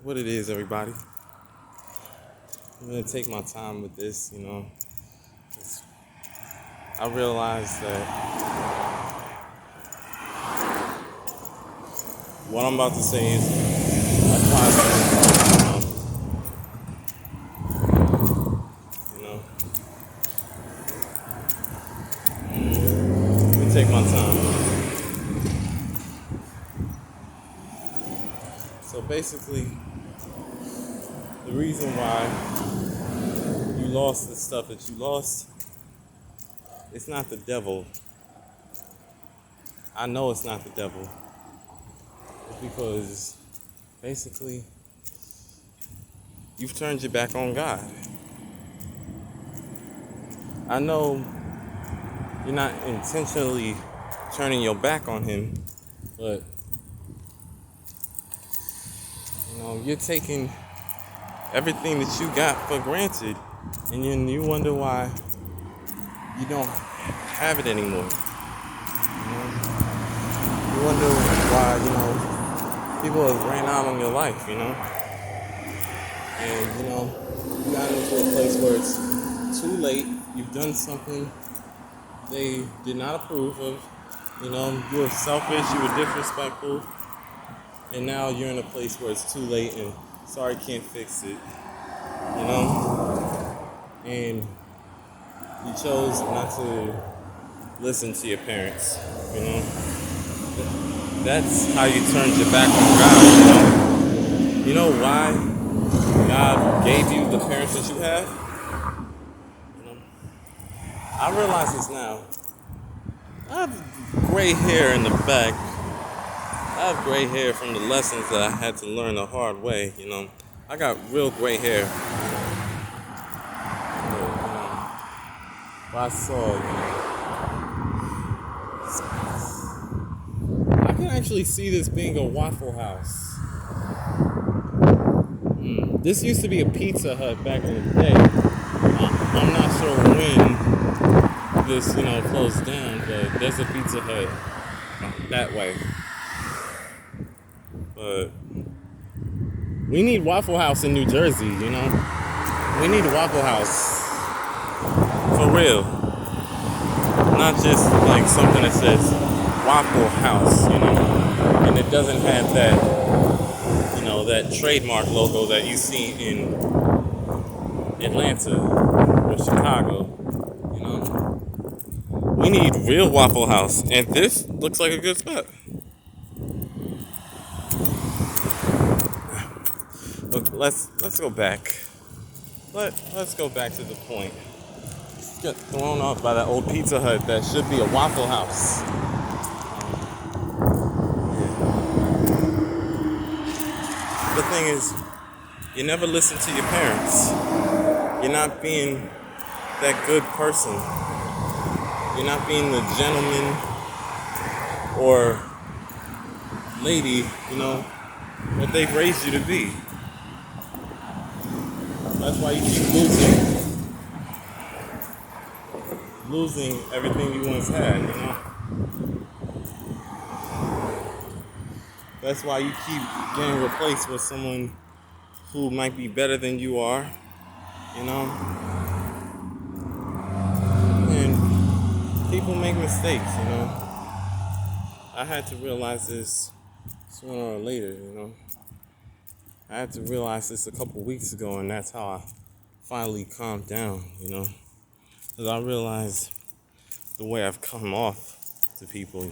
what it is, everybody. I'm gonna take my time with this, 'cause I realize that what I'm about to say is applies to you know. Let me take my time. So basically, the reason why you lost the stuff that you lost, it's not the devil. I know it's not the devil. It's because basically you've turned your back on God. I know you're not intentionally turning your back on Him, but you're taking everything that you got for granted, and then you wonder why you don't have it anymore. You wonder why people have ran out on your life, and you got into a place where it's too late. You've done something they did not approve of. You were selfish, you were disrespectful, and now you're in a place where it's too late and sorry, can't fix it. And you chose not to listen to your parents. That's how you turned your back on God. You know why God gave you the parents that you have? I realize this now. I have gray hair in the back. I have gray hair from the lessons that I had to learn the hard way. I got real gray hair. But I saw, I can actually see this being a Waffle House. This used to be a Pizza Hut back in the day. I'm not sure when this, closed down, but there's a Pizza Hut that way. But we need Waffle House in New Jersey, We need a Waffle House. For real. Not just like something that says Waffle House, and it doesn't have that, that trademark logo that you see in Atlanta or Chicago, We need real Waffle House, and this looks like a good spot. Look, let's go back. Let's go back to the point. Get thrown off by that old Pizza Hut that should be a Waffle House. The thing is, you never listen to your parents. You're not being that good person. You're not being the gentleman or lady, that they've raised you to be. That's why you keep losing everything you once had, That's why you keep getting replaced with someone who might be better than you are, And people make mistakes, I had to realize this sooner or later, I had to realize this a couple weeks ago, and that's how I finally calmed down, Because I realized the way I've come off to people,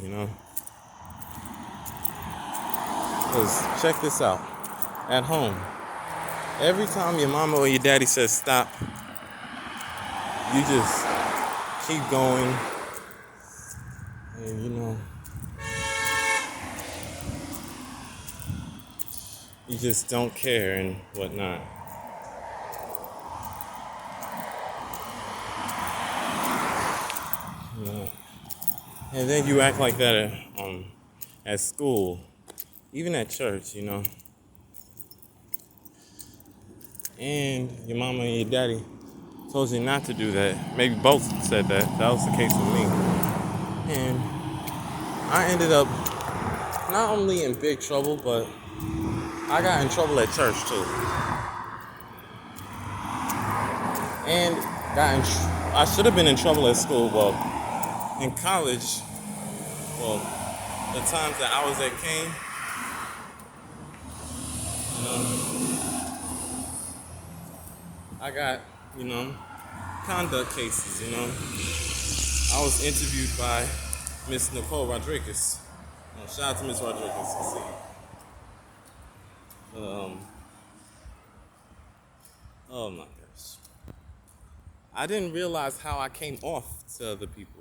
Because check this out. At home, every time your mama or your daddy says stop, you just keep going. And you just don't care and whatnot. And then you act like that at school, even at church, And your mama and your daddy told you not to do that. Maybe both said that. That was the case with me. And I ended up not only in big trouble, but I got in trouble at church too, and I should have been in trouble at school. Well, in college, well, the times that I was at Kane, you know, I got, you know, conduct cases. You know, I was interviewed by Miss Nicole Rodriguez. Shout out to Miss Rodriguez. Um, oh my gosh. I didn't realize how I came off to other people.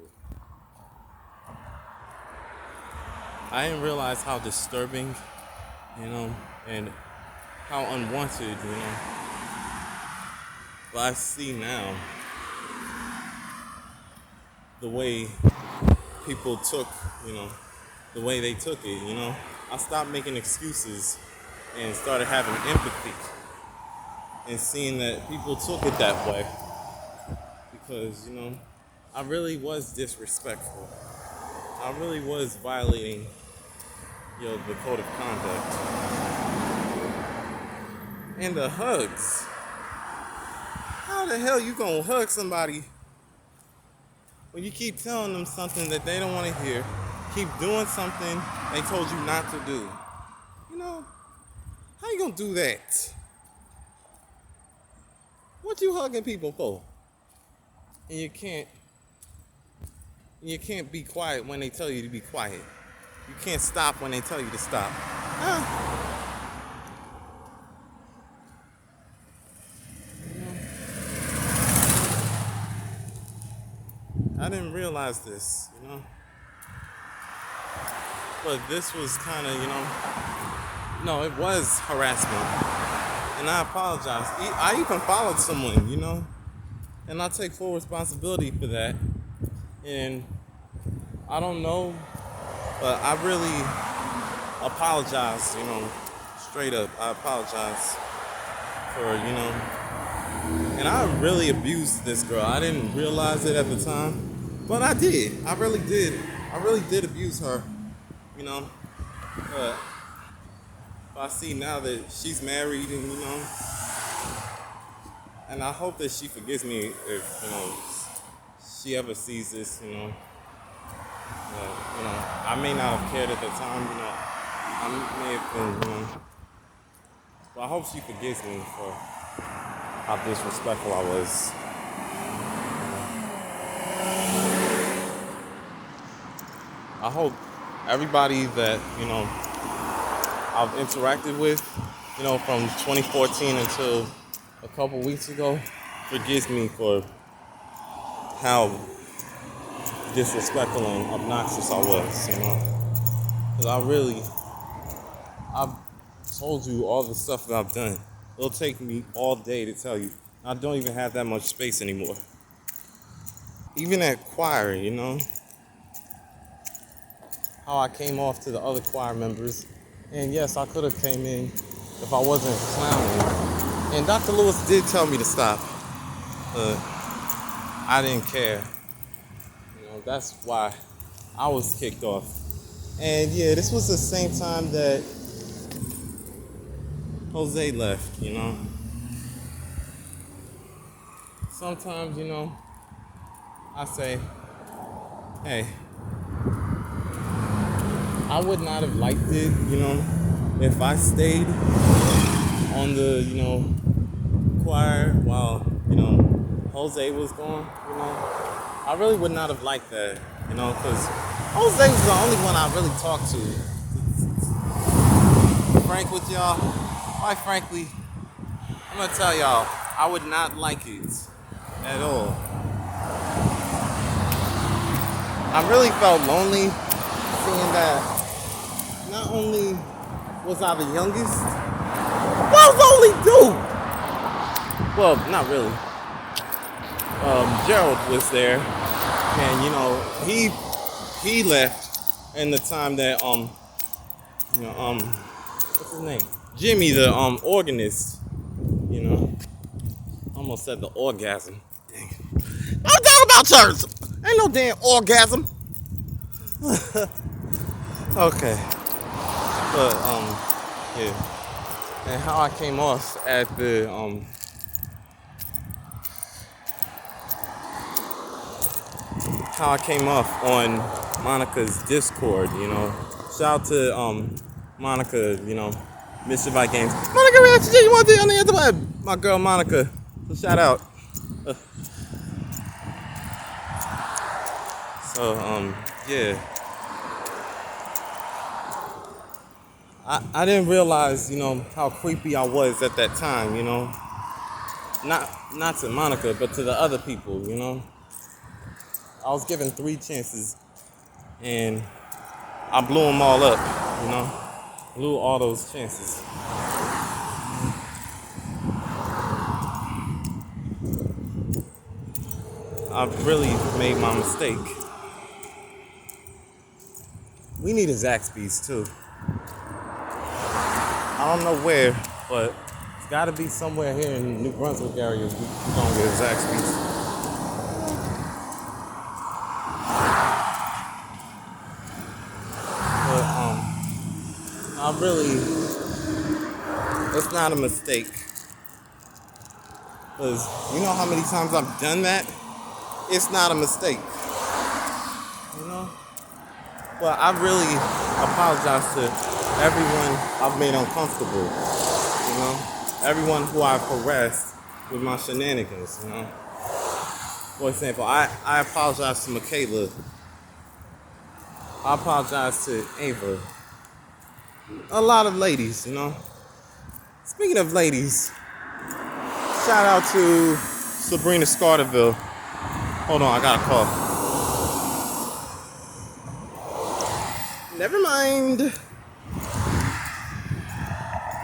I didn't realize how disturbing, you know, and how unwanted, you know. But I see now the way people took, you know, the way they took it, you know. I stopped making excuses and started having empathy and seeing that people took it that way because, you know, I really was disrespectful. I really was violating, you know, the code of conduct. And the hugs. How the hell you gonna hug somebody when you keep telling them something that they don't want to hear, keep doing something they told you not to do? You know, how you gonna do that? What you hugging people for? And you can't be quiet when they tell you to be quiet. You can't stop when they tell you to stop. Huh? I didn't realize this, you know. But this was kind of, you know, no, it was harassment. And I apologize. I even followed someone, you know, and I take full responsibility for that. And I don't know, but I really apologize, you know, straight up. I apologize for, you know, and I really abused this girl. I didn't realize it at the time, but I did. I really did. I really did abuse her, you know. But I see now that she's married, and you know, and I hope that she forgives me if, you know, she ever sees this, you know. You know, I may not have cared at the time, you know. I may have been, you know. But I hope she forgives me for how disrespectful I was. I hope everybody that, you know, I've interacted with, you know, from 2014 until a couple weeks ago, forgives me for how disrespectful and obnoxious I was, you know. Because I've told you all the stuff that I've done. It'll take me all day to tell you. I don't even have that much space anymore. Even at choir, you know, how I came off to the other choir members. And yes, I could have came in if I wasn't clowning. And Dr. Lewis did tell me to stop. I didn't care. You know, that's why I was kicked off. And yeah, this was the same time that Jose left, you know. Sometimes, you know, I say, hey, I would not have liked it, you know, if I stayed on the, you know, choir while, you know, Jose was gone, you know. I really would not have liked that, you know, because Jose was the only one I really talked to. Frank with y'all, quite frankly, I'm going to tell y'all, I would not like it at all. I really felt lonely seeing that not only was I the youngest, I was only dude. Well, not really. Gerald was there, and you know he left in the time that what's his name? Jimmy, the organist. You know, almost said the orgasm. Dang. I'm talking about church. Ain't no damn orgasm. Okay. But yeah. and how I came off at the how I came off on Monica's Discord. Shout out to Monica. Mission Games. Monica, you want to on the interweb? My girl Monica. So shout out. So yeah. I didn't realize, how creepy I was at that time, Not to Monica, but to the other people, I was given 3 chances and I blew them all up, Blew all those chances. I really made my mistake. We need a Zaxby's too. I don't know where, but it's got to be somewhere here in the New Brunswick area. We're gonna get a Zaxby's. But it's not a mistake. Because you know how many times I've done that? It's not a mistake. But I really apologize to everyone I've made uncomfortable. Everyone who I've harassed with my shenanigans, For example, I apologize to Michaela. I apologize to Ava. A lot of ladies, Speaking of ladies, shout out to Sabrina Scarterville. Hold on, I got a call. Never mind.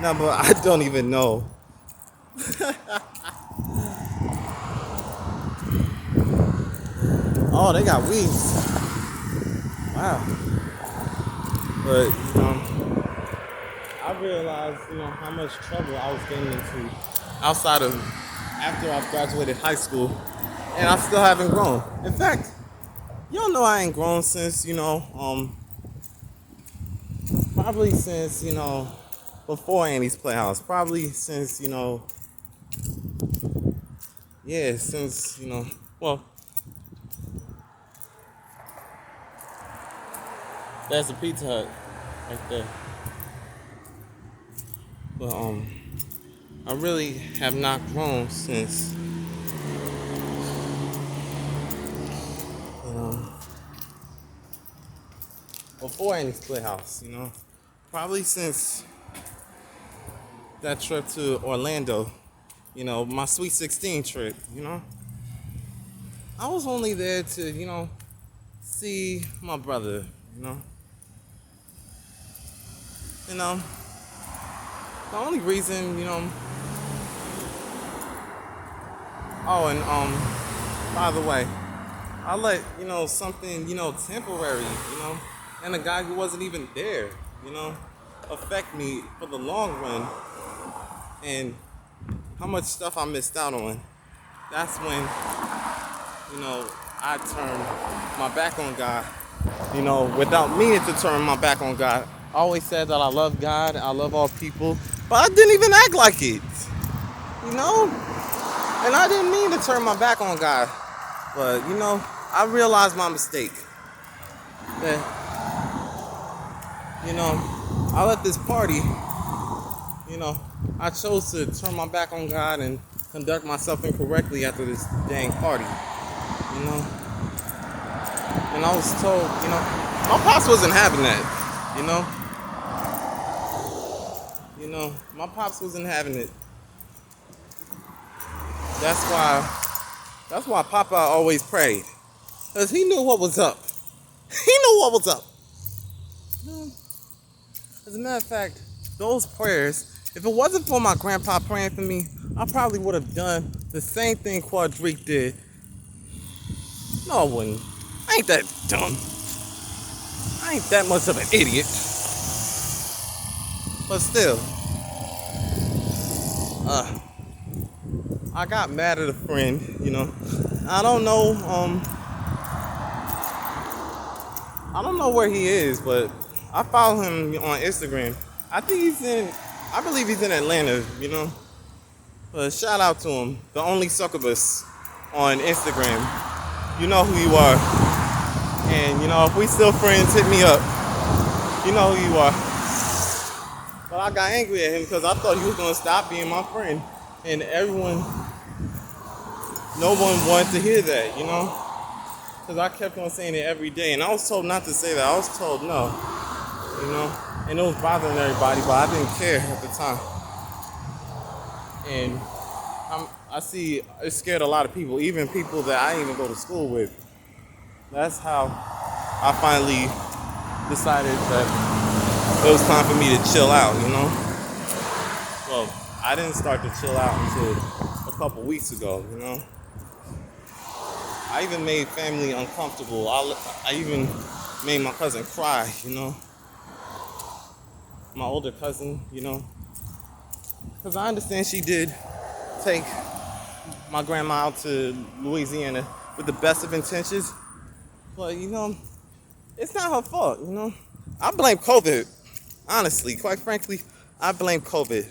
No, but I don't even know. Oh, they got weeds. Wow. But, I realized, how much trouble I was getting into after I graduated high school, and I still haven't grown. In fact, y'all know I ain't grown since, probably since, before Annie's Playhouse. Probably since, since, well, that's a Pizza Hut right there. But, I really have not grown since, before Annie's Playhouse, Probably since that trip to Orlando, my Sweet 16 trip, I was only there to, see my brother, The only reason, oh, and, by the way, I let, something, temporary, and a guy who wasn't even there, affect me for the long run, and how much stuff I missed out on. That's when, I turned my back on God, without meaning to turn my back on God. I always said that I love God, I love all people, but I didn't even act like it, And I didn't mean to turn my back on God, but, I realized my mistake. That, I let this party, I chose to turn my back on God and conduct myself incorrectly after this dang party, And I was told, my pops wasn't having that, my pops wasn't having it. That's why Papa always prayed. Because he knew what was up. He knew what was up. As a matter of fact, those prayers, if it wasn't for my grandpa praying for me, I probably would have done the same thing Quadrique did. No, I wouldn't. I ain't that dumb. I ain't that much of an idiot. But still, I got mad at a friend, I don't know, I don't know where he is, but I follow him on Instagram. I think he's in I believe he's in Atlanta, you know. But shout out to him, the only succubus on Instagram. You know who you are. And, you know, if we still friends, hit me up. You know who you are. But I got angry at him because I thought he was going to stop being my friend. And no one wanted to hear that, you know? Because I kept on saying it every day. And I was told not to say that. I was told no, you know? And it was bothering everybody, but I didn't care at the time. And I see it scared a lot of people, even people that I didn't even go to school with. That's how I finally decided that it was time for me to chill out, you know? Well, I didn't start to chill out until a couple weeks ago, you know? I even made family uncomfortable. I even made my cousin cry, you know? My older cousin, you know? Because I understand she did take my grandma out to Louisiana with the best of intentions. But, you know, it's not her fault, you know? I blame COVID. Honestly, quite frankly, I blame COVID.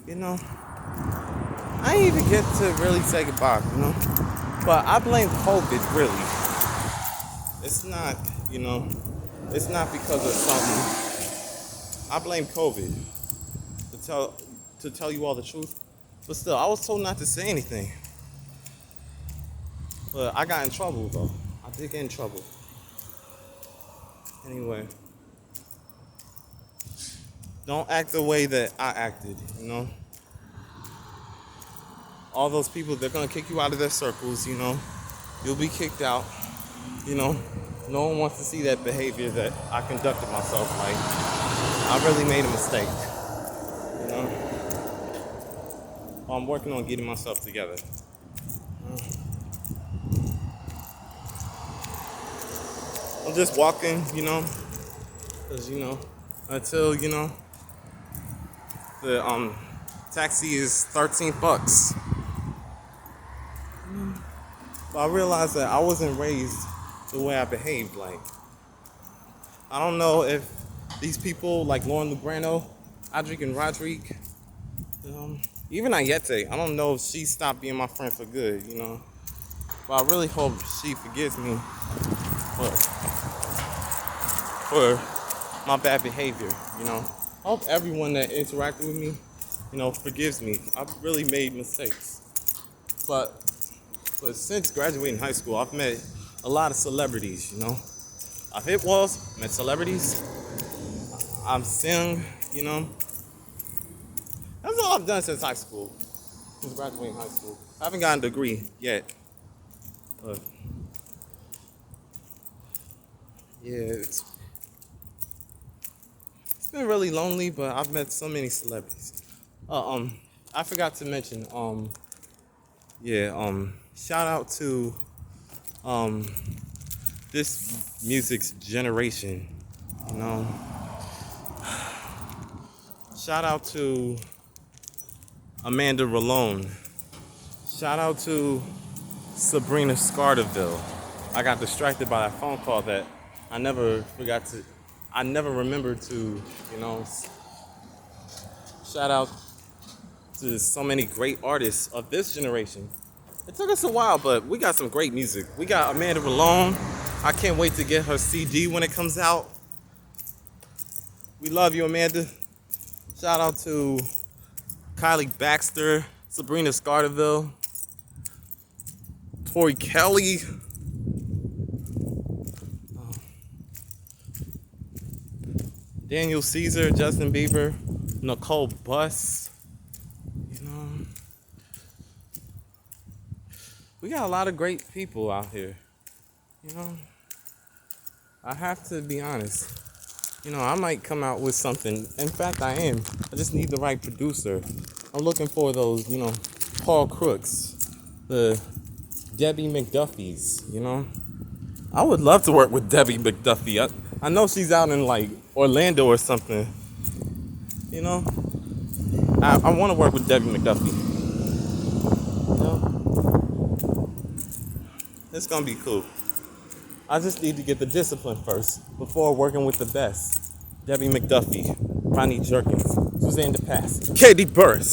You know? I didn't even get to really say goodbye, you know? But I blame COVID, really. It's not, you know, it's not because of something. I blame COVID. To tell you all the truth. But still, I was told not to say anything. But I got in trouble, though. I did get in trouble. Anyway. Don't act the way that I acted, you know? All those people, they're going to kick you out of their circles, you know? You'll be kicked out, you know? No one wants to see that behavior that I conducted myself like. I really made a mistake, you know? I'm working on getting myself together. I'm just walking, you know, because, you know, until, you know, the taxi is $13. But I realized that I wasn't raised the way I behaved. Like, I don't know if these people like Lauren Lubrano, Adric and Rodrigue, even Ayete, I don't know if she stopped being my friend for good, you know. But I really hope she forgives me for my bad behavior, you know. I hope everyone that interacted with me, you know, forgives me. I've really made mistakes. But since graduating high school, I've met a lot of celebrities, you know. I've hit walls, met celebrities. I've sung, you know. That's all I've done since high school, since graduating high school. I haven't gotten a degree yet. But yeah, it's been really lonely, but I've met so many celebrities. I forgot to mention, shout out to this music's generation, you know. Shout out to Amanda Rallone. Shout out to Sabrina Scarterville. I got distracted by that phone call that I never remembered to, you know, shout out to so many great artists of this generation. It took us a while, but we got some great music. We got Amanda Rallone. I can't wait to get her CD when it comes out. We love you, Amanda. Shout out to Kylie Baxter, Sabrina Scarterville, Tori Kelly, Daniel Caesar, Justin Bieber, Nicole Buss. You know, we got a lot of great people out here. You know, I have to be honest. You know, I might come out with something. In fact, I am. I just need the right producer. I'm looking for those, you know, Paul Crooks, the Debbie McDuffies, you know. I would love to work with Debbie McDuffie. I know she's out in, like, Orlando or something. You know? I want to work with Debbie McDuffie. You know? It's going to be cool. I just need to get the discipline first before working with the best, Debbie McDuffie. Ronnie Jerkins, Suzanne DePass, Katie Burris.